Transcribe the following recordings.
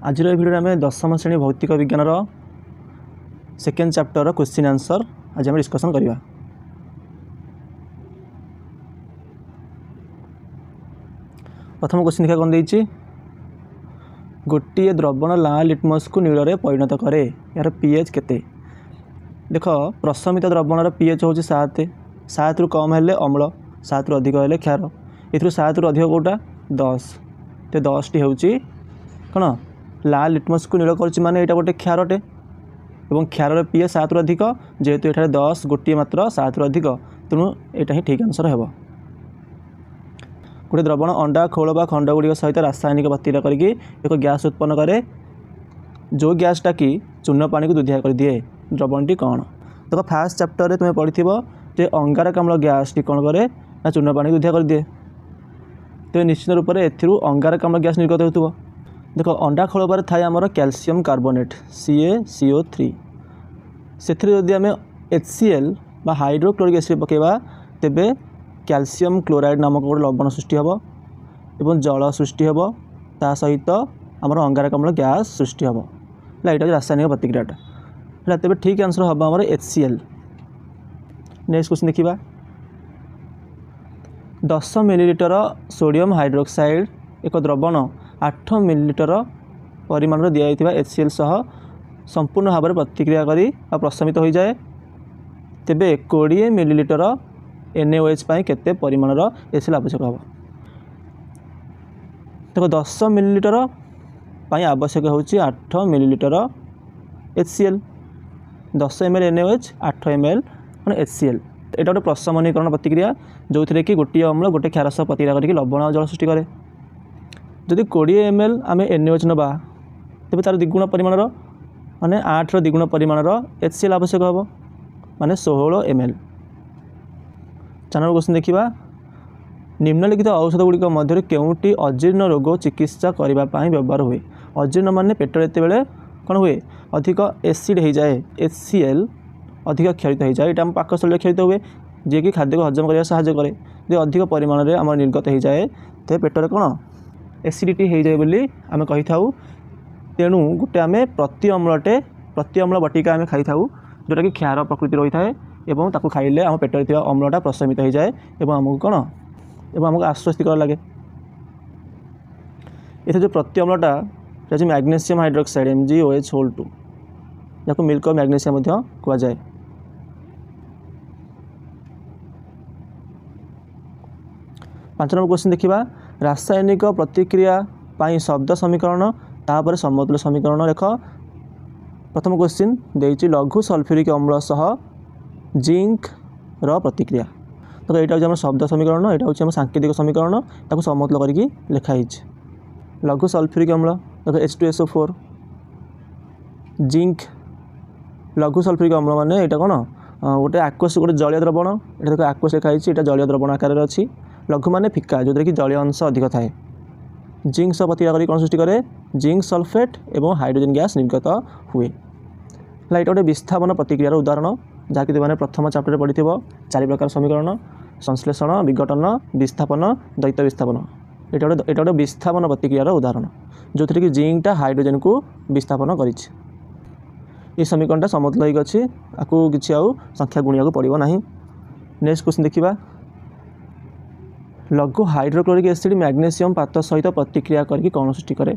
आज भिडियो आम दशम श्रेणी भौतिक विज्ञान सेकेंड चैप्टर क्वेश्चन आंसर आज आम डिस्कसन करवा। प्रथम क्वेश्चन देखा कौन देती गोटे द्रवण लाल लिटमस को नील में परिणत करे यार पीएच केते। देख प्रशमित द्रवणर पीएच हूँ 7 7 रु कम हेले अम्ल 7 रु अधिक हेले क्षार ए 7 रु अधिक कोटा 10 तो 10 टी हूँ कौन लाल लिटमस को नील कर माने यहाँ गोटे क्षारटे और क्षार पीएच 7 रु अधिक जेहेतु ये 10 गोटे मात्र 7 रु अधिक तेणु यहाँ ही ठीक आंसर है। गोटे द्रवण अंडा खोल बा खंड गुड़िक सहित रासायनिक प्रतिक्रिया करके एक गैस उत्पन्न करे जो गैसटा कि चूर्ण पानी को दुधिया कर दिए द्रवणटी कौन। देखो फास्ट चैप्टर में तुम्हें पढ़ी जे अंगारकाम्ल गैस टी कौन करे ना चूर्ण पानी को दुधिया कर दिए तो निश्चित रूप से एथु अंगारकाम्ल गैस निर्गत होता। देखो अंडा खोलबार थाए आमर कैल्शियम कार्बोनेट CaCO3 से जदि आम HCl बा हाइड्रोक्लोरिक एसिड पकेबा तेबे कैल्शियम क्लोराइड नामक गोटे लवण सृष्टि हम एवं जल सृष्टि हम ता सहित आमर अंगारकाम्ल गैस सृष्टि हम यहाँ रासायनिक प्रतिक्रियाटा है तेज ठीक आंसर हम आमर HCl। नेक्स्ट क्वेश्चन देखा 10 मिलीलिटर सोडियम हाइड्रोक्साइड एक द्रवण 8 मिलीलिटर परिमाण दिया HCl सह संपूर्ण भाव में प्रतिक्रिया करी प्रशमित हो जाए तेबे 20 मिलीलिटर NaOH पाई केते परिमाणर HCl आवश्यक हम। देखो 10 मिलीलिटर पाई आवश्यक होची 8 millilitre HCl 10 ml NaOH 8 ml HCl एटा गोटे प्रशमनीकरण प्रतिक्रिया जो थी कि गोटे अम्ल गोटे क्षार सह प्रतिक्रिया करके लवण और जल सृष्टि करे। जदि 20 ml आम NaOH नवा तेज तार द्विगुण परिमाणर माने 8 द्विगुण परिमाणर HCl आवश्यक हम माने 16 ml। 4 नंबर क्वेश्चन देखा निम्नलिखित औषध गुड़िक मध्य केउटी अजीर्ण रोग चिकित्सा करने व्यवहार हुए। अजीर्ण माने पेट जिते कौन हुए अधिक एसिड हो जाए HCl अधिक क्षरित हो जाए यहाँ पाकस्थल क्षरित हुए जी कि खाद्य को हजम कर साहाय्य करे जो अधिक परिमाण में आम निर्गत हो जाए तो पेटर कौन एसिडिटी हो जाए बोली आम कही था। तेणु गोटे आम प्रति अम्ल बटिका आम खाई था जोटा कि क्षार प्रकृति रही है एवं ताकू खाइले आम पेटर थी अम्लटा प्रशमित हो जाए और आमको कौन एवं आमको आश्वस्तिकर लगे। ये जो प्रति अम्लटा मैग्नेशियम हाइड्रोक्साइड MgOH2 जहाँ मिल्क मैग्नेशियम कहुए। 5 नंबर क्वेश्चन देखा रासायनिक प्रतिक्रिया पाई शब्द समीकरण तापर समतुल्य समीकरण लेख। प्रथम क्वेश्चन देती लघु सल्फ्यूरिक अम्ल सह जिंक र प्रतिक्रिया। तो यहाँ हूँ शब्द समीकरण यहाँ हूँ सांकेतिक समीकरण ताको समतुल्य करके लिखाई। लघु सल्फ्यूरिक अम्ल देखो H2SO4 जिंक लघु सल्फ्यूरिक अम्ल माने यहाँ कौन गोटे आक्वस गोटे जलीय द्रवण ये देखो आक्वस लिखाई यहाँ जलीय द्रवण आकार अच्छी लघु माने फिका जो कि जलीय अंश अधिक थाए। जिंक सह प्रतिक्रिया करी कौन सृष्टि करे जिंक सल्फेट एवं हाइड्रोजन गैस निर्गत हुए। यहाँ गोटे विस्थापन प्रतिक्रियार उदाहरण जहाँकि तुमने प्रथम चैप्टर पढ़ी 4 प्रकार समीकरण संश्लेषण विघटन विस्थापन द्वैत विस्थापन यहाँ गोटे विस्थापन प्रतिक्रियार उदाहरण जो थी कि जिंकटा हाइड्रोजन को विस्थापन कर समीकरणटा समतुल्य होगी अच्छी आपको किसी आउ संख्या गुणिया पड़ो ना। नेक्स्ट क्वेश्चन देखा लघु हाइड्रोक्लोरिक एसिड मैग्नेशियम पात सहित प्रतिक्रिया करके कौन सृष्टि करे।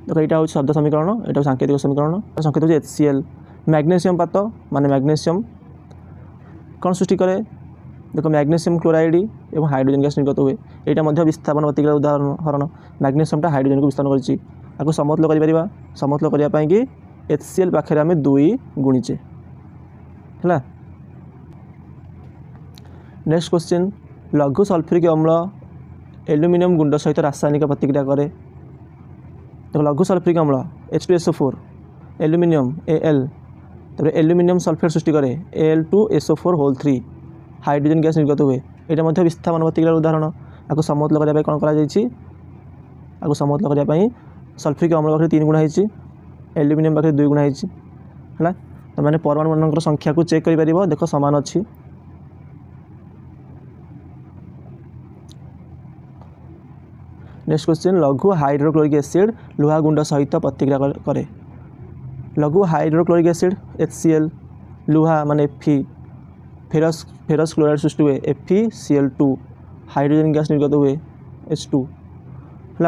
देखो यहाँ हूँ शब्द समीकरण यहाँ सांकेतिक समीकरण संकेत हूँ HCl मैग्नेशियम पात माने मैग्नेशियम कौन सृष्टि करे देखो मैग्नेशियम क्लोराइड और हाइड्रोजन गैस निर्गत हुए यहाँ विस्थापन प्रतिक्रिया उदाहरण मैग्नेशियमटा हाइड्रोजन को विस्थापन कर समतुल्य कर समतुल्य करने कि HCl पाखे आम 2 गुणीचे है। नेक्स्ट क्वेश्चन लघु सल्फ्यूरिक अम्ल एल्युमिनियम गुंड सहित रासायनिक प्रतिक्रिया करे। तो लघु सल्फ्यूरिक अम्ल H2SO4 एल्युमिनियम Al तब एल्युमिनियम सल्फेट सृष्टि करे Al2SO4 हाइड्रोजन गैस निर्गत हुए यहाँ विस्थापन प्रतिक्रिया उदाहरण आपको समतुल्य करने कौन कर समतुल्य करने सल्फ्यूरिक अम्ल पाखे 3 गुणा होती एल्युमिनियम पाखे 2 गुणा होती है। तो मैंने परमाणु मान संख्या को चेक कर देख सामान अच्छी। नेक्स्ट क्वेश्चन लघु हाइड्रोक्लोरिक एसिड लुहा गुंड सहित प्रतिक्रिया करे लघु हाइड्रोक्लोरिक एसिड HCl लुहा माने Fe फेरस क्लोराइड सृष्टि हुए FeCl2 हाइड्रोजन गैस निर्गत हुए H2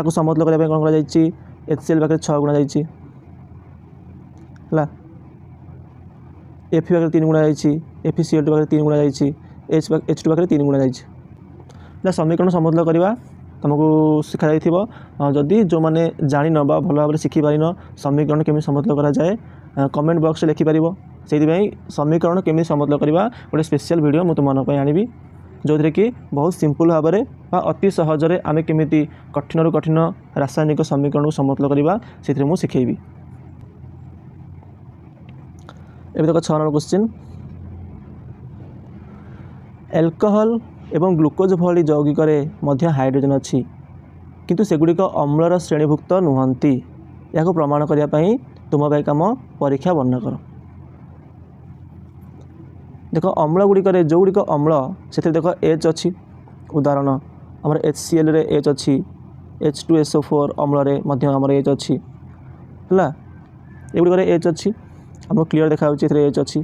को समतल करने कौन कर HCl पाखे 6 गुणा जाइए Fe पाखे 3 गुणा जाइए FeCl2 पाखे 3 गुणा जाइए H2 पाखे 3 गुणा जाइए समीकरण समतल करवा तुमको शिखा जाइए जदि जो मैंने जान भल भाव शिखी पारिन समीकरण केमी समतल करा जाए कमेंट बॉक्स लिखिपर से समीकरण केमी समतल करवा गोटे स्पेशल वीडियो मुझे तुम आनी जो थे कि बहुत सिंपल भाव में अति सहजरे आम केमी कठिन रु कठिन रासायनिक समीकरण को समतल करवा से मुझे शिखेबी। एवं देख 6 नंबर क्वेश्चन एल्कोहल एवं ग्लुकोज भली यौगिक मध्य हाइड्रोजन अच्छी किंतु सेगुड़िक अम्लर श्रेणीभुक्त नुहंती या प्रमाण करने तुम काम परीक्षा वर्णना कर। देख अम्ल गुड़िक जो गुड़िक अम्ल से देख H अच्छी उदाहरण आमर HCl रे H अच्छी H2SO4 अम्ल आमर H अच्छी है एगुड़िक H अच्छी आम क्लीयर देखा H अच्छी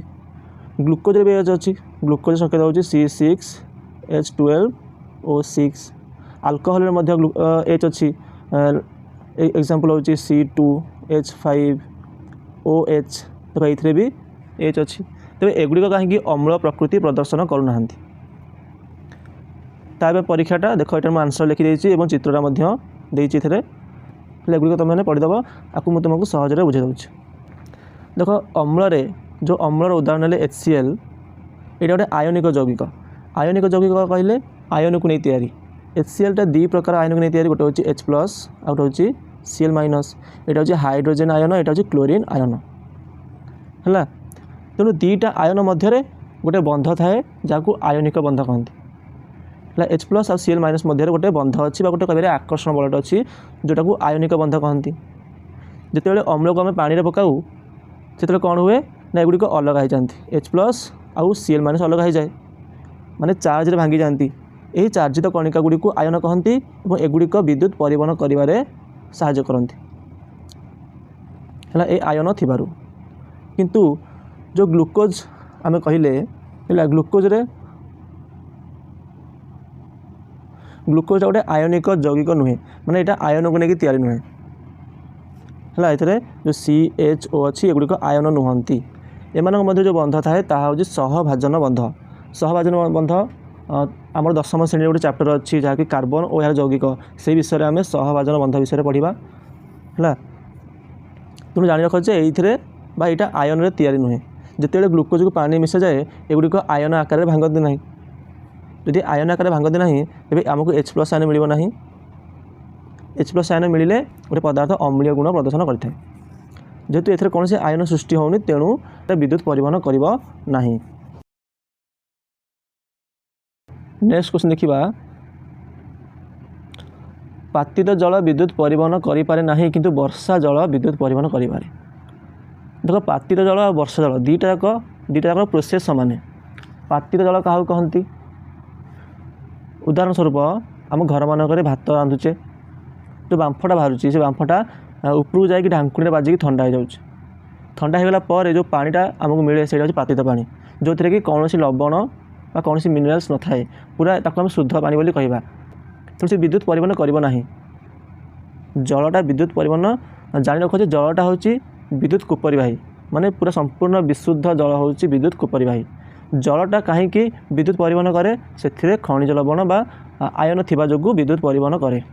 ग्लुकोज भी H अच्छी ग्लुकोज संकेत होची C6H12O6 अल्कोहल H अच्छी एग्जांपल होची C2H5OH देखो ये भी H अच्छी तेज एगुड़िक कहीं अम्ल प्रकृति प्रदर्शन करूना परीक्षाटा देख ये आंसर लिखिदे चित्रटा एगुड़िक तुम मैंने पढ़ीदेव आपको मुझे तुमको सहजरे बुझे दूँ। देख अम्ल जो अम्लर उदाहरण है HCl ये गोटे आयनिक यौगिक कहले आयन को नहीं तैयारी HCl टा 2 प्रकार आयन को नहीं तैयारी गोटे हूँ H+ आउ गोटे हूँ Cl-, यहाँ हूँ हाइड्रोजेन आयन यहाँ हूँ क्लोरीन आयन है तेणु 2टा आयन मध्य गोटे बंध थाए जहाँ आयनिक बंध कहते H+ और Cl- मध्य गोटे बंध अच्छी गोटे कह आकर्षण बलट अच्छी जोटा को आयनिक बंध कहती जिते अम्ल को आम पानी पकाऊ से कौन हुए ना एगुड़िक अलग हो जाती H+ आउ Cl- अलग हो जाए माने चार्ज रे भांगी जाती यही चार्जित कणिका गुड़ी को आयन कहती और एगुड़िक विद्युत परिवहन करिवारे साहाय्य करती है आयन थिबारु किंतु जो ग्लुकोज आम कहले ग्लुकोज गोटे आयनिक यौगिक नुहे माने यहाँ आयन को लेकिन तैयारी नुहे है जो CHO अच्छी एगुड़िक आयन नुहंती एमान मध्य जो बंध थाए ताहा हूँ सहभाजन बंध आमर 10म श्रेणी गोटे चैप्टर अच्छी जहाँकि कार्बन और यार यौगिक से विषय में आम सहभाजन बंध विषय पढ़ा है तुम जान रख ये आयन तैयारी नुहे जिते ग्लुकोज को पानी मिसा जाए एगुड़िक आयन आकार भांगती ना जदि आयन आकार भांगती ना तेज आमको H+ आयन मिलना H+ आयन मिले गोटे पदार्थ अम्लीय गुण प्रदर्शन करते जेहेतु एथर कौन से आयन सृष्टि होनी तेणु विद्युत परिवहन करिबा नाही। नेक्स्ट क्वेश्चन देखिबा पातित जल विद्युत परिवहन करि पारे नाही किंतु वर्षा जल विद्युत परिवहन करि पारे। देखो पातित जल और वर्षा जल दुईटा जाक प्रोसेस समान पातित जल क्या कहती उदाहरण स्वरूप आम घर मानक भात रांधुचे जो बांफटा बाहर से बांफटा उपरକୁ जाकि ढांकुणी बाजिकी ठंडा हो जाऊँ ठंडा होगला पर जो पानीटा आमको मिले से पातित पानी जो थी कि कौन लवण बा कौन मिनरल्स न थाए पूरा आम शुद्ध पानी बोली कहवा तो से विद्युत परिवहन करना जलटा विद्युत परिवहन जानी रख जलटा हूँ विद्युत कुपरिवाही माने पूरा संपूर्ण विशुद्ध जल हूँ विद्युत कुपरिवाही जलटा कहीं विद्युत परिवहन करे से खनिज लवण बा आयन थिबा जोगु विद्युत परिवहन करे।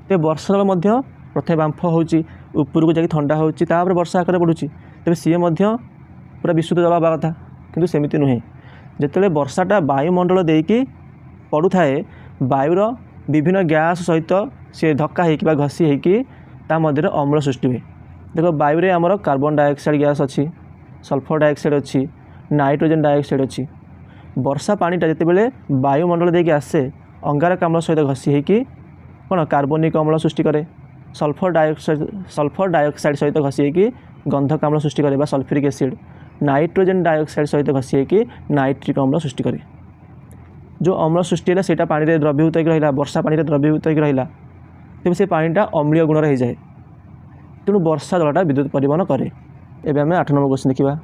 तो वर्षा जल प्रथम बांफ होची उपरକୁ जाकि ठंडा होची तापर वर्षा आकार पड़ुची तेज सी पूरा विशुद्ध जल हवा कथा किंतु सेमिति नुहे जिते वर्षाटा वायुमंडल देकी पड़ू थाए वायुर विभिन्न गैस सहित सी धक्का होगी घसी होगी मध्य अम्ल सृष्टि हुए। देख वायु रे आमर कार्बन डाइऑक्साइड गैस अच्छी सल्फर डाइऑक्साइड अच्छी नाइट्रोजन डाइऑक्साइड अच्छी वर्षा पानीटा जितेबाला वायुमंडल देकी आसे अंगारकाम्ल सहित घसी होगी कौन कार्बनिक अम्ल सृष्टि करे सल्फर डाइऑक्साइड सहित घसी होगी गंधक अम्ल सृष्टि करे सल्फ्यूरिक एसिड नाइट्रोजन डाइऑक्साइड सहित घसी होगी नाइट्रिक अम्ल सृष्टि करे जो अम्ल सृष्टि है सेटा पानी रे द्रवीभूत होकर रहा वर्षा पानी रे द्रवीभूत होकर रहा तेज से पानीटा अम्लीय गुण रही जाए तेणु वर्षा जलटा विद्युत परिवहन करे। एवं आम 8 नंबर क्वेश्चन देखा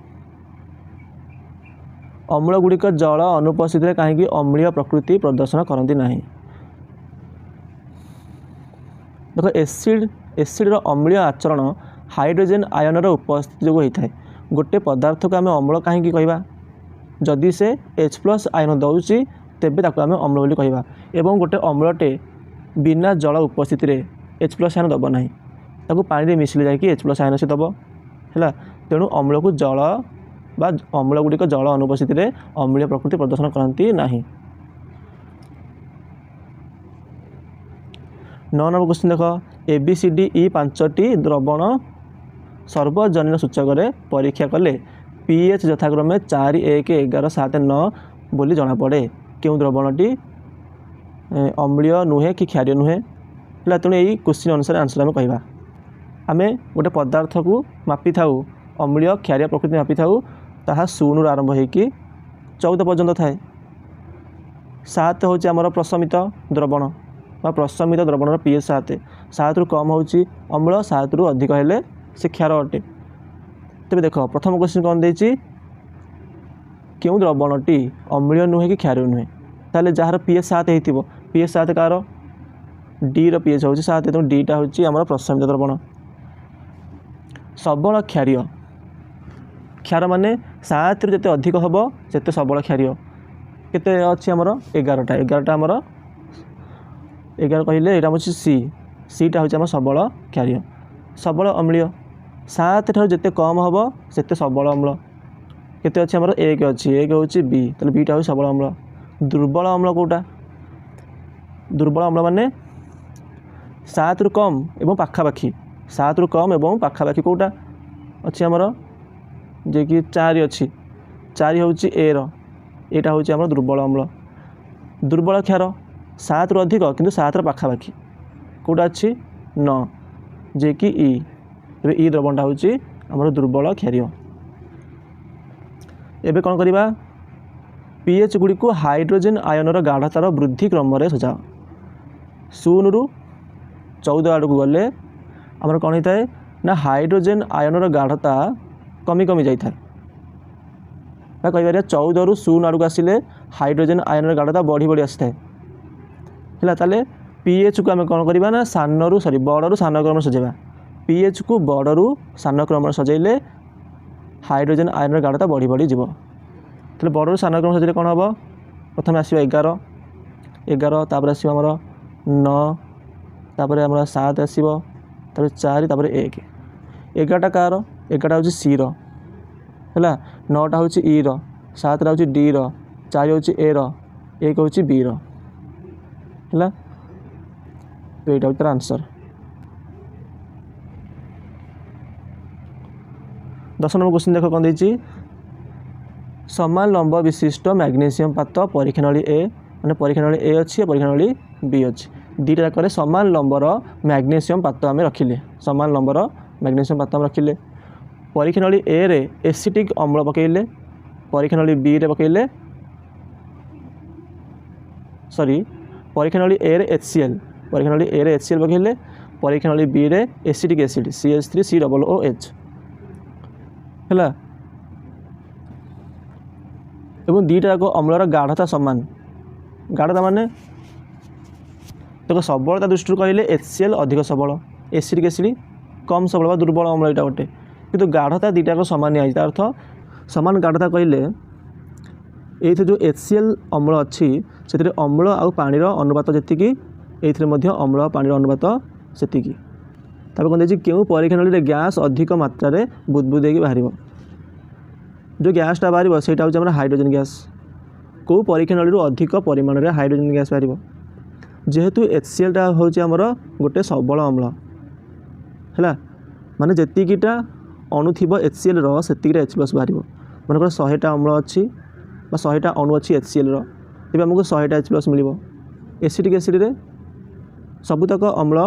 अम्ल गुड़िक जल अनुपस्थित कहीं अम्लीय प्रकृति प्रदर्शन करती ना। देख एसिड अम्लीय आचरण हाइड्रोजेन आयनर उपस्थिति जो होता है गोटे पदार्थ को आम अम्ल कहीं कहवा जदि से H+ आयन दौची तेबे ताको आम अम्ल बोली कहवा एवं गोटे अम्लटे बिना जल उपस्थिति रे H+ आयन दब ना ताको पानी रे मिसले जाकि H+ आयन से दब है। तेणु अम्ल को जल बा अम्ल गुड़िक जल अनुपस्थित रे अम्लीय प्रकृति प्रदर्शन करती ना। 9 नंबर क्वेश्चन देख ABCDE 5टी द्रवण सर्वजनीन सूचक परीक्षा कले pH यथाक्रमे 4, 1, 11, 7, 9 बोली जना पड़े क्यों द्रवणटी अम्लीय नुहे कि क्षारीय नुहे है। तेणु यही क्वेश्चन अनुसार आंसर आम कहवा आम गोटे पदार्थ को मापी थाऊ अम्लीय क्षारीय प्रकृति मापी थाऊ ताहा 0 आरंभ होकर 14 पर्यंत थाए। 7 हूँ आमर प्रशमित द्रवण बा प्रशमित द्रवणर pH 7 रु कम होची अम्ल 7 रु अधिक हेले से क्षार अटे। तेज देख प्रथम क्वेश्चन कौन देची क्यों द्रवणटी अम्लीय नुहे कि क्षारीय नुहे ताले jar pH 7 होइथिबो pH 7 car D रो pH होची 7 तो D टा होची आमर प्रशमित द्रवण। सबल क्षारीय क्षार माने 7 रु जते अधिक हबो सेते सबल क्षारीय केते अछि आमर 11टा आमर 11 कहले एटा होची सी टा होची आमर सबल क्षारीय। सबल अम्लीय 7 ठार जिते कम हम से सबल अम्ल केते अच्छे आमर 1 अच्छी 1 हूँ बी तेल बीटा हूँ सबल अम्ल। दुर्बल अम्ल कोटा दुर्बल अम्ल माने 7 रु कम एवं पाखापाखी 7 रु कम एवं पाखापाखी कोटा अच्छी आमर जे कि 4 अच्छी 4 हूँ ए रहा हूँ आमर दुर्बल अम्ल। दुर्बल क्षार 7 रु अधिक किंतु 7 पाखापाखी कोटा अच्छी 9 जे कि ई तेरे ई द्रवणटा हूँ आमर दुर्बल क्षारीय। एबे कौन करिबा pH गुड़ी को हाइड्रोजेन आयनर गाढ़तार वृद्धि क्रम रे सजाओ 0 रु 14 आड़ को गले आमर कौन होता है ना हाइड्रोजेन आयनर गाढ़ता कमी कमी जाए कहीपर 14 रु 0 आड़ को आसिले हाइड्रोजेन आयनर गाढ़ता बढ़ी बढ़ी आसी है ताले pH को आम कौन करवा ना बड़ रु सान क्रम सजेबा pH को बड़ रु सान क्रम सजेले हाइड्रोजेन आयनर गाढ़ता बढ़ी बढ़ी जीव तेल बड़ रु सान क्रम सजेले कौन हम प्रथम आसो 11 तापर आसो आमर 9 तापर आमर 7 आसो 4 तापर 1 11टा कार 11टा हूँ सी रो है 9टा हूँ ई रो 7टा हूँ डी रो 4 हूँ ए रो 1 हूँ बी रो है तो यहाँ हूँ तार आंसर। 10 नंबर क्वेश्चन देख कौन देती समान लंब विशिष्ट मैग्नेशियम पात परीक्षा नली ए माने परीक्षा नली ए अच्छी परीक्षा नली बी अच्छी दुईटा जाकर समान लंबर मैग्नेशियम पात आम रखिले समान लंबर मैग्नेशियम पात आम रखिले परीक्षा नली ए रे एसिटिक अम्ल पकईले परीक्षा नली बी रे पकईले सॉरी परीक्षा नली ए रे HCl परीक्षा नली ए रे HCl पकईले परीक्षा नली बी रे एसिटिक एसिड CH3COOH है एवं दुईटा जाक अम्लर गाढ़ता सामान गाढ़ता माने देखो सबलता दृष्टि कहले HCl अधिक सबल एसिडिक एसिड कम सबल दुर्बल अम्ल यहाँ गोटे किंतु गाढ़ता दुईटा सामान आई अर्थ सामान गाढ़ता कहले ये जो HCl अम्ल अच्छी से अम्ल आउ पानीर अनुपात जी अम्ल और पानीर अनुपात से कौन देखिए क्यों परीक्षा नली गैस अधिक मात्रा बुदबुद बाहर जो गैसटा बाहर से हूँ हाइड्रोजेन गैस कौ परीक्षा नली अधिक परिमाण में हाइड्रोजेन गैस बाहर जेहेतु HCl टा हूँ आमर गोटे सबल अम्ल है माने जीटा अणु थी HCl रे H+ बाहर मनकर 100टा अम्ल अच्छी 100टा अणु अच्छी HCl तेज आमको 100टा H+ मिल एसिटिक एसिड रे सबुतक अम्ल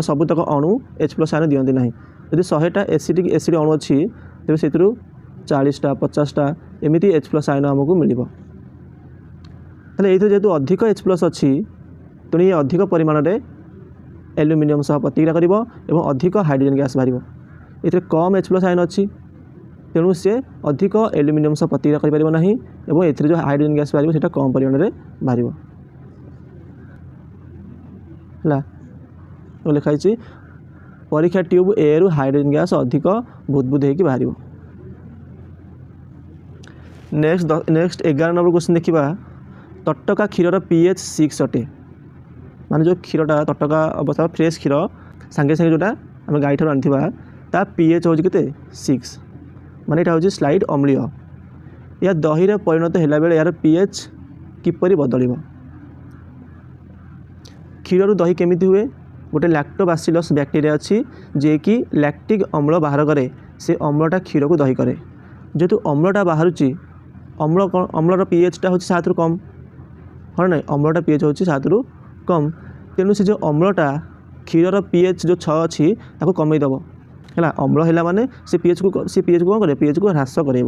सबुतक अणु H+ आयन दिखती ना यदि 100टा एसिटिक एसिड अणु अच्छी तेज से 40टा 50टा एमती H+ आयन आमको मिल। ताहले एथि जेतु अधिक H+ अछि तेणु ये अधिक परिमाण रे एल्युमिनियम सह प्रतिक्रिया करिवो एवं अधिक हाइड्रोजन गैस बाहरिवो। एथिरे कम H+ आयन अछि तेणु से अधिक एल्युमिनियम सह प्रतिक्रिया करि परिबो नाही एवं एथिरे जो हाइड्रोजन गैस बाहरिवो सेटा कम परिमाण रे बाहरिवो। हला तो लिखा है परीक्षा ट्यूब ए रु हाइड्रोजन गैस अधिक बुदबुद होकर बाहर। नेक्स्ट 11 नंबर क्वेश्चन देखा तटका क्षीर pH 6 अटे माने जो क्षीरटा तटका अवस्था फ्रेश क्षीर सांगे सांगे जोटा आम गाई ठार आनी ता pH हूँ के 6 माने यहाँ हूँ स्लाइड अम्लीय। या दही रे परिणत होला बेले यार pH किपरि बदल क्षीर रु दही केमिति हुए गोटे लैक्टोबासिलस बैक्टीरिया अच्छी जे कि लैक्टिक अम्ल बाहर करे से अम्लटा क्षीर को दही करे जेहेतु अम्लटा बाहर अम्लर pHटा हूँ 7 रु कम हाँ ना अम्लटा pH हूँ 7 रु कम तेणु से जो अम्लटा क्षीर pH जो 6 अच्छी ताको कमेदब है अम्ल है माने से pH को कौन करे pH को ह्रास कर।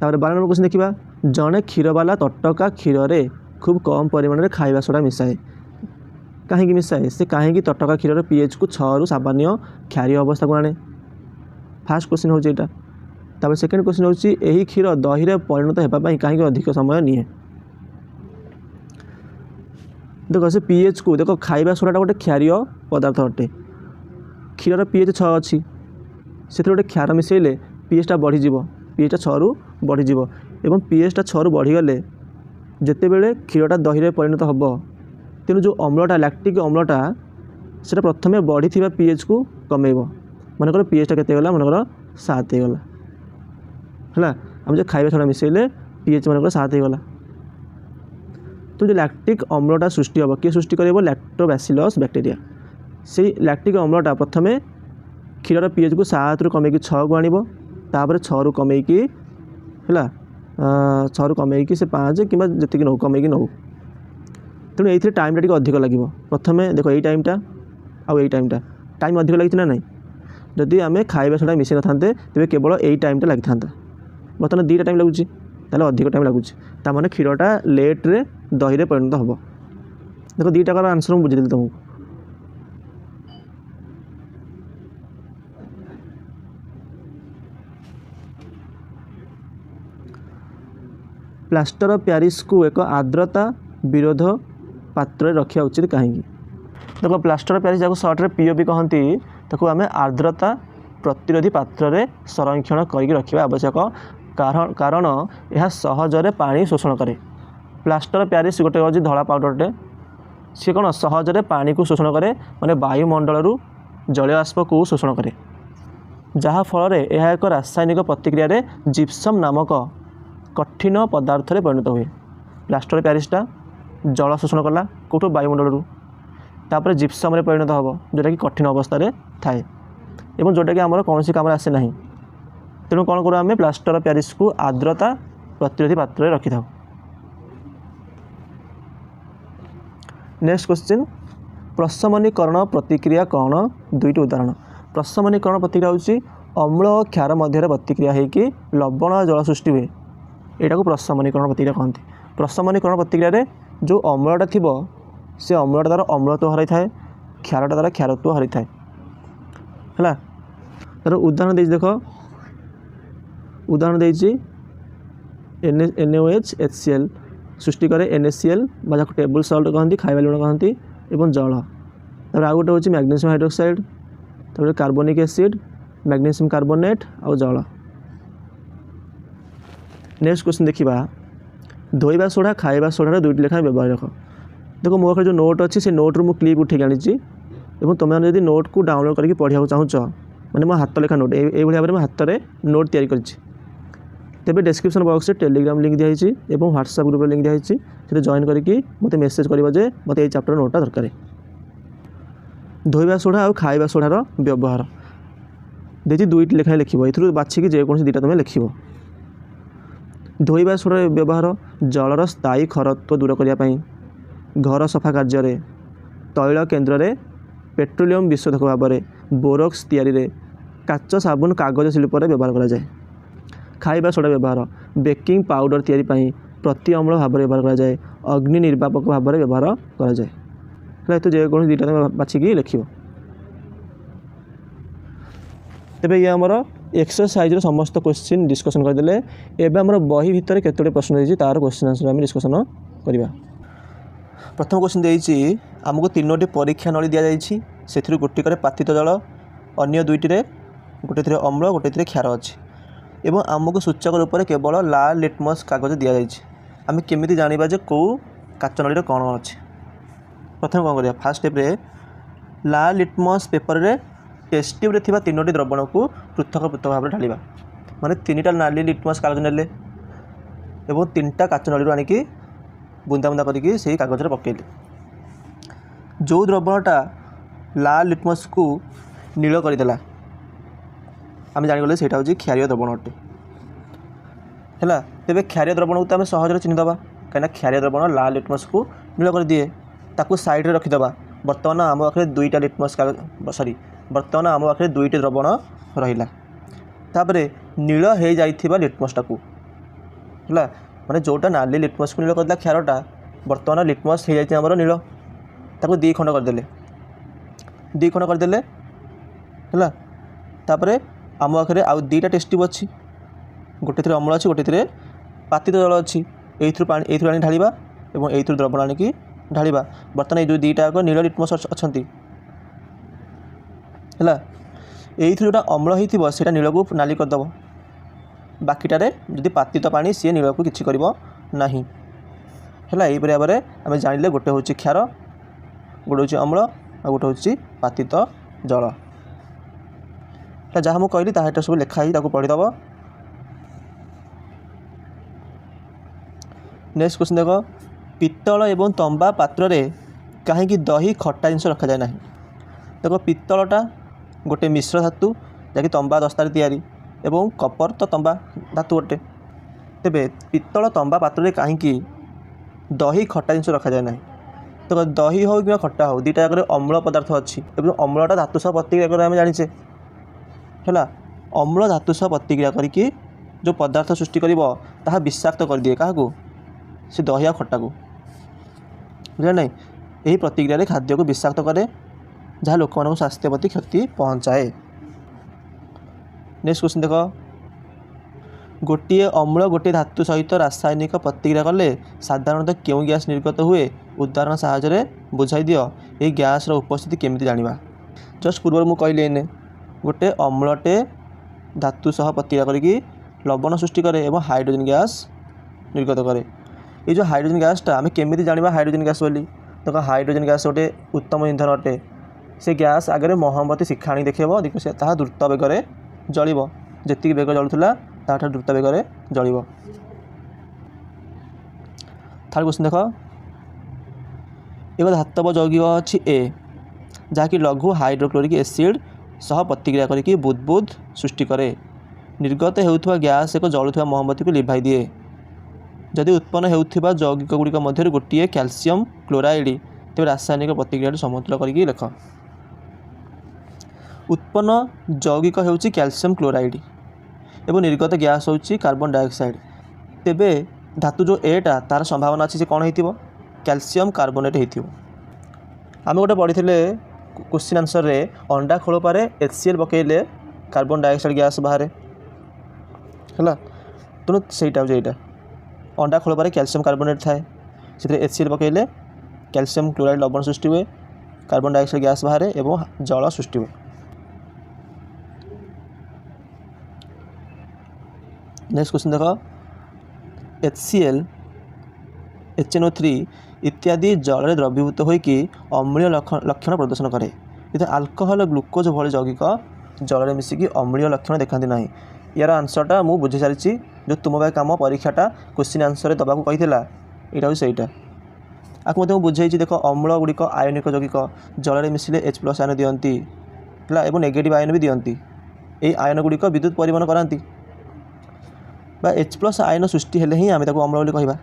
12 नंबर क्वेश्चन देखा जड़े क्षीरवाला तटका क्षीर रे खूब कम परिमाण में खाइबा सोडा मिसाए कहीं मिसाए से कहीं तटका क्षीर pH को 6 रु सामान्य क्षारीय अवस्था को आने। फास्ट क्वेश्चन हूँ यहाँ तापर सेकेंड क्वेश्चन हूँ यही क्षीर दही रे परिणत होगापी कहीं अधिक समय निए। देख से pH को देख खाइबा सोडाटा गोटे क्षारीय पदार्थ अटे क्षीर pH 6 अच्छी से गोटे क्षार मिसेले pHटा बढ़ीज pHटा 6 रु बढ़ीज एवं pHटा 6 रु बढ़ीगले जिते बेले क्षीरटा दही रे परिणत हम तेणु जो अम्लटा लैक्टिक अम्लटा से प्रथमे बढ़ी pH को कमेब मनकर pHटा केते गला मनकर 7 गला है आम जो खाइबा सोडा मिसेले pH मनकर 7 गला तो जो लैक्टिक अम्लटा सृष्टि हम किए सृष्टि कर लैक्टोबासिलस बैक्टीरिया से लैक्टिक अम्लटा प्रथमे क्षीर pH को 7 रु कमेकी 6 को आनिबो तापर 6 रु कमेकी है 6 रु कमेकी से 5 कि जी नौ कमेकी नौ तेणु ये टाइम टा अधिक लगे प्रथमे देखो यही टाइमटा आई टाइमटा टाइम अधिक लगी ना नहीं जदि आम खाइबा सोडा मिसई न था तेज केवल यही टाइमटा लगी था बर्तमान 2टा टाइम लगुच ताले अधिक टाइम लगुच तार क्षीरटा लेट्रे दही रे परिणत हम। देखो 2टा का आंसर मुझे बुझेदी तुमको प्लास्टर ऑफ पेरिस को एक आर्द्रता विरोध पात्र रखा उचित कहीं। देखो प्लास्टर ऑफ पेरिस जहाँ सर्ट्रे POP कहती ताको आम आर्द्रता प्रतिरोधी पात्र रे संरक्षण करके रखा आवश्यक कारण यह सहजरे पानी शोषण करे। प्लास्टर ऑफ पेरिस गोटे हूँ धला पाउडरटे सी कौन सहजरे पानी को शोषण करे माने वायुमंडल जलीय बाष्प को शोषण करे जहाँ फल यह एक रासायनिक प्रतिक्रिया रे जिप्सम नामक कठिन पदार्थ रे परिणत हुए। प्लास्टर ऑफ पेरिसटा जल शोषण कला कौटू वायुमंडल तापर जिप्सम रे परिणत हम जोटा कि कठिन अवस्था रे थाए एवं जोटा कि आमर कौन काम आसे ना तेणु कौन करूँ आम प्लास्टर ऑफ पेरिस को आर्द्रता प्रतिरोधी पात्र रखी था। नेक्स्ट क्वेश्चन प्रशमनीकरण प्रतिक्रिया कौन 2टी उदाहरण। प्रशमनीकरण प्रतिक्रिया हूँ अम्ल और क्षार मध्य प्रतिक्रिया होगी लवण और जल सृष्टि हुए यहाँ को प्रशमनीकरण प्रतिक्रिया कहते। प्रशमनीकरण प्रतिक्रिया रे जो अम्लटा थी से अम्लटा द्वारा अम्लत्व हराई थाए क्षारटा द्वारा क्षारत्व हराई थाए है। तार उदाहरण दे देख उदाहरण दे NaOH HCl सृष्टि करे NaCl जहाँ टेबल सल्ट कहती खाइबा लुण कहती एवं जल। तार आउ गोटे हूँ मैग्नेशियम हाइड्रोक्साइड तापर कार्बोनिक एसिड मैग्नेशियम कार्बोनेट आउ जल। नेक्स्ट क्वेश्चन देखा धोइबा सोडा खाइबा सोडा 2टी लेखा व्यवहार रख। देखो मो पाखे जो नोट अच्छी से नोट रू क्लिप उठे आनी तुम जब नोट को डाउनलोड करके पढ़ा चाहूँच मैंने मो हाथ लेखा नोट ये भाव में हाथ में नोट तैयारी करी तेज डिस्क्रिप्शन बॉक्स में टेलीग्राम लिंक दिखाई और व्हाट्सएप ग्रुप लिंक दिखाई से जॉइन करके मत मेसेज कर मत ये चैप्टर नोटा दरकार। धोइबा सोडा और खाइबा सोडार व्यवहार देखिए 2टी लेखाएं लिख बाछिकी जेकोसी 2टा तुम लिख। धोइबा सोडार व्यवहार जलर स्थायी खरत्व दूर करने घर सफा कार्य तैल केन्द्र में पेट्रोलियम विशोधक भाव में बोरक्स तैयारी काच साबुन कागज शिल्प व्यवहार करा जाए। खाइबा सोडा व्यवहार बेकिंग पाउडर तैयारी पाई प्रति अम्ल भाव व्यवहार करा जाए अग्नि निर्वापक भाव व्यवहार करा जाए है तो जेको दुईटा बाछिकी लिख तेरे ये आमर एक्सरसाइज समस्त क्वेश्चन डिस्कसन करदे एवं आम बही भितर केतोटे प्रश्न देती तार क्वेश्चन आंसर आम डिस्कसन करवा। प्रथम क्वेश्चन देती आमको 3टी परीक्षा नली दि जाइए से गोटिकर पातित जल अन्य दुईटे गोटे अम्ल गोटे क्षार अच्छी एवं आमको सूचक रूप से केवल लाल लिटमस कागज दि जाइए आम केमी जाना जे कौ काच नली कौन अच्छे। प्रथम कौन करिया फास्ट स्टेप लाल लिटमस पेपर रे टेस्ट ट्यूब रे 3टी द्रवण को पृथक पृथक भाव ढालिबा माने 3टा नाली लिटमस कागज नेले एवं 3टा काच नली आनिकी बुंदा बुंदा करके से कागज पकेले जो द्रवणटा लाल लिटमस को नील करदेला आम जागले से क्षारीय द्रवण अटे है। तेज क्षारीय द्रवण को तो आम सहज चिन्हदे कहीं क्षारीय द्रवण लाल लिटमस को नील कर दिए ताकू साइड रे रखीदे। बर्तमान आम पाखे 2टा लिटमस कागज सॉरी बर्तमान आम पाखे 2टी द्रवण रहा तापर नील हो जाइथिबा लिटमसटा को है माने जोटा नाली लिटमस को नील करदेला क्षारटा बर्तमान लिटमस हो जाइए आमर नील ताको 2 खंड करदेले है तापर आम पाखे आउ 2टा टेस्ट ट्यूब अच्छी गोटे अम्ल अच्छी गोटे पातित जल अच्छी एथुर आनी ढालिबा एवं एथुर द्रवण आनिकी ढालिबा। बर्तमान ये जो 2टा नील लिटमस अच्छा है एथुर जोटा अम्ल होता है नील को नाली करदेव बाकीटारे जदि पातित पानी सी नील को किसी करना है। यहीपरि भाव में आम जानिले गोटे हूँ क्षार गोटे हूँ अम्ल आ गोटे हूँ पातित जल जहाँ मुझे कहली ताहा सब लिखाई पढ़ीदब। नेक्स्ट क्वेश्चन देख पित्तल एवं तंबा पात्र रे कहीं दही खट्टा जिनस रखा जाए ना। देख पित्तलटा गोटे मिश्र धातु जहाँकि तंबा दस्तार तैयारी एवं कपर तो तंबा धातु गोटे तेरे पित्तल तंबा पात्र रे कहीं दही खट्टा जिनस रखा जाए ना। तो दही हो कि खट्टा हो 2टा जगह अम्ल पदार्थ अच्छी अम्लटा धातु सह प्रतिक्रिया कर आम जाचे है अम्ल धातु सह प्रतिक्रिया करके जो पदार्थ सृष्टि कर विषाक्त कर दिए क्या से दही आ खट्टा को बुझा ना। यही प्रतिक्रिया खाद्य को विषाक्त करे जहाँ लोक मान स्वास्थ्य प्रति क्षति पहुँचाए। नेक्स्ट क्वेश्चन देख गोटे अम्ल गोटे धातु सहित रासायनिक प्रतिक्रिया कले साधारणतः क्यों गैस निर्गत हुए उदाहरण साहाय्य बुझाई दियो ये गैस उपस्थिति केमिति जानिबा। जस्ट पूर्व मुझे कहली एने गोटे अम्लटे धातु सह प्रतिक्रिया करिकी लवण सृष्टि करे एवं हाइड्रोजन गैस निर्गत करे। ये जो हाइड्रोजन गैसटा आम केमिति जानिबा हाइड्रोजन गैस बोली तो हाइड्रोजन गैस गोटे उत्तम इंधन अटे से गैस आगे मोहम्मती शिखाणी देखेब देखो से द्रुत बेगर जल जी बेग जलूला ताठ द्रुत बेगर जल। थर्ड क्वेश्चन देख एक धातव यौगिक अच्छी ए जहाँकि लघु हाइड्रोक्लोरिक एसिड सह प्रतिक्रिया करके बुदबुद सृष्टि करे निर्गत होउथुवा गैस एक जलुवा मोहम्मती को लिभाई दिए। जदि उत्पन्न होउथुवा यौगिक गुड़िक मध्य गोटे कैल्शियम क्लोराइड तेज रासायनिक प्रतिक्रिया समतुल करके लेख। उत्पन्न यौगिक होउची कैल्शियम क्लोराइड एवं निर्गत गैस होउची कार्बन डाइऑक्साइड तेबे धातु जो एटा तार संभावना अच्छी से कौन हो कैल्शियम कार्बोनेट हो। आम गोटे पढ़ी क्वेश्चन आंसर रे अंडा खोल पारे HCl पकईले कार्बन डाइऑक्साइड गैस बाहर है तेणु सहीटा हूँ यहाँ अंडा खोल पारे कैल्शियम कार्बोनेट थाए से HCl पकईले कैल्शियम क्लोराइड लवण सृष्टि हुए कार्बन डाइऑक्साइड गैस बाहर एवं जल सृष्टि हुए। नेक्स्ट क्वेश्चन देख HCl HNO3 इत्यादि जल में द्रवीभूत होकर अम्लीय लक्षण प्रदर्शन करे किंतु अल्कोहल ग्लुकोज भली यौगिक जल में मिसिकी अम्लीय लक्षण देखते ना। यार आंसरटा मुझे बुझी सारी जो तुम भाई कम परीक्षाटा क्वेश्चन आंसर दबा को कही यहाँ हूँ सहीटा आपको मतलब बुझे देख अम्ल गुड़िक आयनिक यौगिक जल में मिसिले H+ आयन दियंती है नेगेटिव आयन भी दियंती ये आयन गुड़िक विद्युत परिवहन कराती H+ आयन सृष्टि हेले ही आम अम्ल बोली कहवा।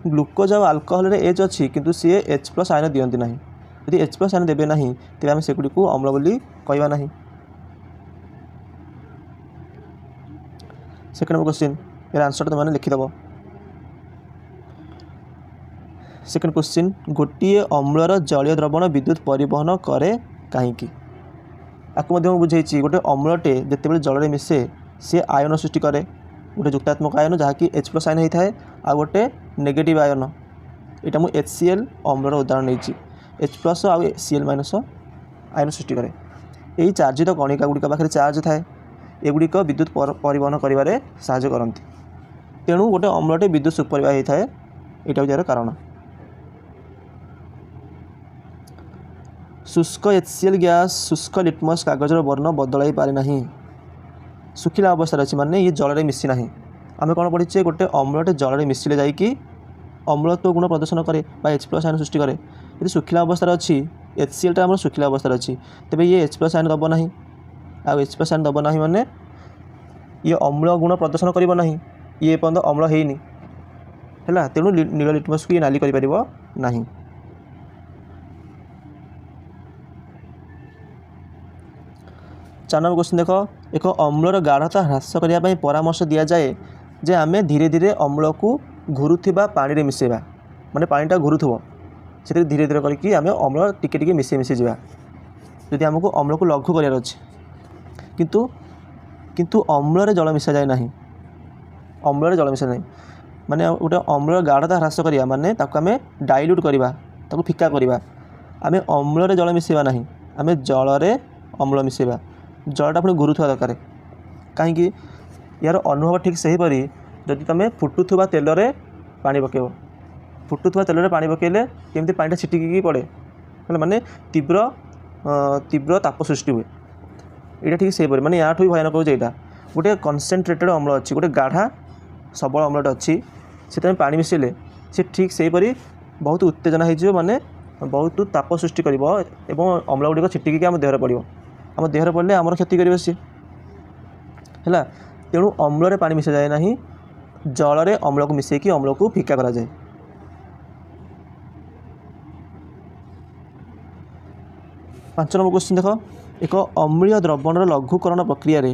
ग्लुकोज और अल्कोहल एच अच्छी किंतु सी H+ आयन दियंती नहीं यदि H+ आयन देवे ना तेज आम सेगुड़ी को अम्ल बोली कहवा ना। सेकेंड नंबर क्वेश्चन यार आंसर तुम लिखिदेव। सेकेंड क्वेश्चन गोटे अम्लर जलीय द्रवण विद्युत परिवहन करे कहीं आपको बुझे गोटे अम्लटे जितेबाला जल मिसे सी आयन सृष्टि करे गोटे युक्तात्मक आयन जहाँकि H+ आयन होता है आ गोटे नेगेटिव आयन यहाँ मुझे HCl अम्लर उदाहरण नहीं H+ आउ Cl- आयन सृष्टि करे यही चार्जित कणिका गुड़िक पाखे चार्ज थाए एगुड़िक विद्युत परिवहन करिवारे साहाय्य करती तेणु गोटे अम्लटे विद्युत सुपरिवाह होता है यहाँ हूँ यार कारण। शुष्क HCl गैस शुष्क लिटमस कागजर वर्ण बदलाई पारे नहीं शुखिला अवस्था अच्छी माने ये जल मिसी ना आम कौन पढ़ीचे गोटे अम्लटे जल मिसिले जाकि अम्लत्व गुण प्रदर्शन करे H+ आयन सृष्टि करे यदि शुखिला अवस्था अच्छी HCl आम शुखिला अवस्था अच्छी तेज ये H+ आयन दब ना आ H+ आयन दब ना माने ये अम्ल गुण प्रदर्शन कर ये पर्यंत अम्ल होनी है तेणु नील लिटमस को ये नाली कर नहीं। चार नंबर क्वेश्चन देख एक अम्लर गाढ़ता ह्रास करने परामर्श दि जाए जे आम धीरे धीरे अम्ल को घुरुवा पानी मिसेबा माने पानीटा घुरुव से धीरे धीरे करके आम अम्ल टिके टिके मिसे मिसे जा जदि आमको अम्ल को लघु करार अच्छे किंतु किंतु अम्ल जल मिसा जाए ना अम्ल जल मिसा ना माने गोटे अम्लर गाढ़ता ह्रास करिया माने ताको आम डाइल्यूट करवा ताको फिका करवा आम अम्ल जल मिसेबा ना आम जल अम्ल मिसेबा जलटा पुणी घुरुवा दरकार कहीं यार अनुभव ठीक से हीपरी जदि तुम फुटुवा तेल पानी पकेब फुटुवा तेल पानी पकेले केमती पानीटा छिटिकी पड़े माने तीव्र तीव्र ताप सृष्टि हुए यहाँ ठीक से माने यहाँ भी भयानक होगा यहाँ गोटे कनसेंट्रेटेड अम्ल अच्छी गोटे गाढ़ा सबल अम्लटे अच्छी से पानी मिसेले से ठीक से बहुत उत्तेजना हो माने बहुत ताप सृष्टि कर अम्ल गुड़िक छिटिकी आम देहर पड़ो आम देहर पड़े आमर क्षति कर सी है तेणु अम्ल पानी मिसा जाए ना जल अम्ल को मिसेकी अम्ल को फिका करा जाए। पांच नंबर क्वेश्चन देख एक अम्लीय द्रवण लघुकरण प्रक्रिया रे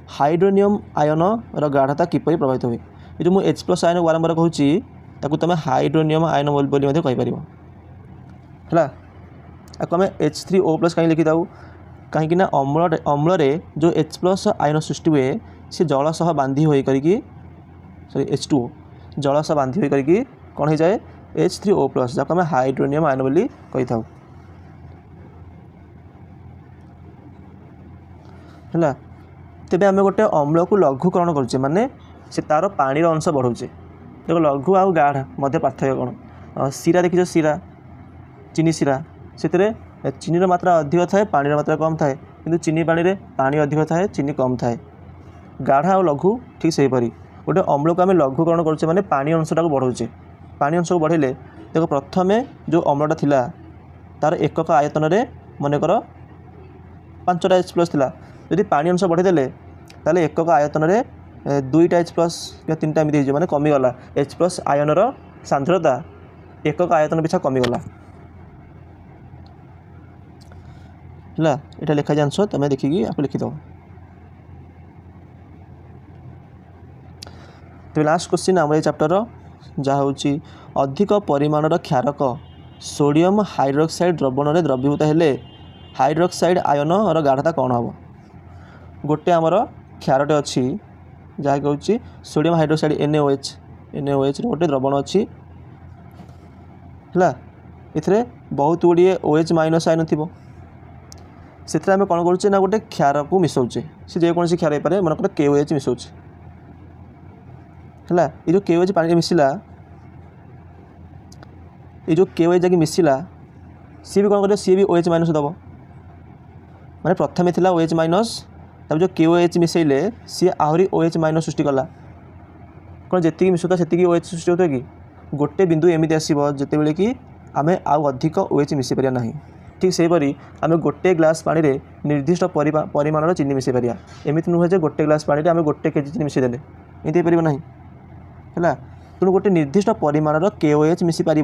हाइड्रोनियम आयन गाढ़ता किपर प्रभावित हुए ये जो मुझे H+ आयन बारंबार कहूँ तुम हाइड्रोनियम आयन बोली कहीपर है आपको आम H3O+ कहीं लिखी था कहीं अम्ल जो H+ आयन सृष्टि हुए सी जल सह बांधी हो सॉरी H2O जल सह बांधी हो कौन हो जाए H3O+ जहाँ आम हाइड्रोनियम आयन बोली कही था है तेज आम गोटे अम्ल को लघुकरण करुचे माने से तार पानी अंश बढ़ाऊे देख लघु आउ गाढ़ा मध्य पार्थक्य कौन सीरा देखिए सीरा चीनी सीरा से चीनी मात्रा अधिक थाए पानी मात्रा कम थाए किंतु चीनी पानी रे पानी अधिक थाए चीनी कम थाए गाढ़ा और लघु ठीक से हीपरी गोटे अम्ल को आम लघुकरण करुचे माने पानी अंशटा को बढ़ाऊे पानी अंश को बढ़ेले देख प्रथम जो अम्लटा थिला तार एकक आयतन में मनकर 5टा H+ थिला यदि पानी अंश बढ़ेदेले ताले एकक आयतन में 2टा H+ या 3टा एमती माने कमीगला H+ आयनर सांद्रता एकक आयतन पिछा कमीगला है यहाँ लिखा जाए आंसर तुम देखिए आप लिखिद। तो लास्ट क्वेश्चन आम ये चैप्टर जहाँ हूँ अधिक परिमाणर क्षारक सोडियम हाइड्रोक्साइड द्रवण में द्रवीभूत हेले हाइड्रोक्साइड आयन गाढ़ता कौन हम गोटे आमर क्षारटे अच्छी जहाँ कि सोडियम हाइड्रोक्साइड NaOH गोटे द्रवण अच्छी है ये बहुत गुड़िए OH- आयन थी से आम कौन करुचे ना गोटे क्षार को मिसाऊे सी जेकोसी क्षार हो पाए मनकर KOH मिसाऊे है ये जो KOH पानी मिसला ये जो KOH जाकि मिसला सी भी कौन कर सी भी OH- दब माने प्रथम थी OH- तब जो KOH मिसेले सी आहरी OH- सृष्टि कला कौन जी मिसुता से OH सृष्टि होता कि गोटे बिंदु एमती आसो जिते कि आम आउ अधिक OH मिसई पार ना ठीक से आम गोटे ग्लास पानी रे निर्दिष्ट परिमाणर चीनी मिसई पारिया एमती नुहे गोटे ग्लास पानी में गोटे केजी चीनी मिसईदेले एमती पार ना है तेणु गोटे निर्दिष्ट परिमाणर KOH मिसी पार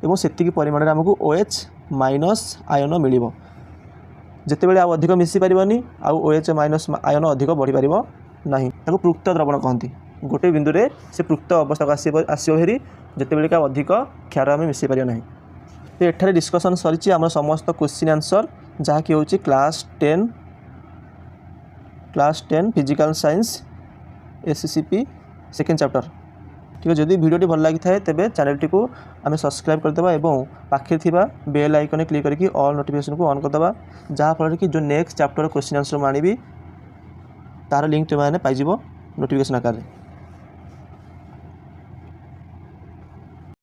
और से परिमाण आमको OH- आयन मिल जितेबाला आउ अधिक मिसी पारनी आउ OH- आयन अधिक बढ़ी पार ନାହିଁ ତାକୁ ପୃକ୍ତ ଦ୍ରବଣ କହନ୍ତି। गोटे बिंदु रे से पृक्त अवस्था को आसो हेरी जितेबाला अधिक क्षार आम मिसई पार ना। तो एठारे डिस्कसन सरी आम समस्त क्वेश्चन आंसर जहाँकि हूँ class 10 physical science SCP second chapter. ठीक है, जदि वीडियो भल लगी था तेज चैनल टी को आम सब्सक्राइब करदे और पाखे थिबा बेल आइकन क्लिक करके ऑल नोटिफिकेशन को ऑन करदे जहाँफल कि जो नेक्स्ट चैप्टर क्वेश्चन आंसर आनी तार लिंक तुम मैंने पाइब नोटिफिकेशन आकार में।